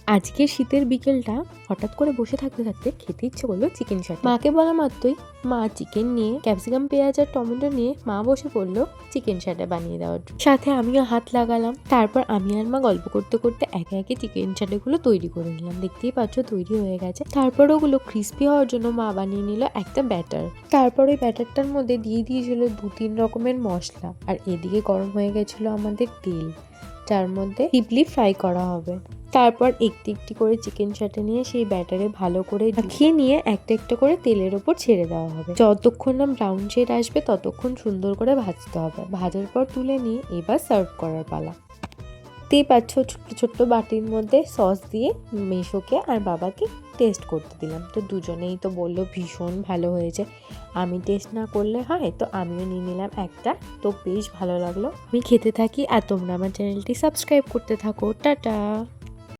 আজকে শীতের বিকেলটা হঠাৎ করে বসে থাকতে থাকতে খেতে ইচ্ছে করলো চিকেন চাট। মাকে বলা মাত্রই মা চিকেন নিয়ে ক্যাপসিকাম, পেঁয়াজ আর টমেটো নিয়ে মা বসে পড়লো চিকেন চাটে বানিয়ে দেওয়ার জন্য। সাথে আমিও হাত লাগালাম। তারপর আমি আর মা গল্প করতে করতে একে একে চিকেন চাটগুলো তৈরি করে নিলাম। দেখতেই পাচ্ছ তৈরি হয়ে গেছে। তারপর ওগুলো ক্রিস্পি হওয়ার জন্য মা বানিয়ে নিল একটা ব্যাটার। তারপর ওই ব্যাটারটার মধ্যে দিয়ে দিয়েছিল 2-3 রকমের মশলা, আর এদিকে গরম হয়ে গেছিল আমাদের তেল, যার মধ্যে ডিপলি ফ্রাই করা হবে। তারপর একটি একটি করে চিকেন চাটে নিয়ে সেই ব্যাটারে ভালো করে মাখিয়ে নিয়ে একটা একটা করে তেলের ওপর ছেড়ে দেওয়া হবে। যতক্ষণ না ব্রাউন শেড আসবে ততক্ষণ সুন্দর করে ভাজতে হবে। ভাজার পর তুলে নিয়ে এবার সার্ভ করার পালা। দেখতেই পাচ্ছ ছোট্ট ছোট্ট বাটির মধ্যে সস দিয়ে মেশোকে আর বাবাকে টেস্ট করতে দিলাম। তো দুজনেই তো বললো ভীষণ ভালো হয়েছে। আমি টেস্ট না করলে হয়, তো আমিও নিয়ে নিলাম একটা। তো বেশ ভালো লাগলো। আমি খেতে থাকি আর তোমরা আমার চ্যানেলটি সাবস্ক্রাইব করতে থাকো। টাটা।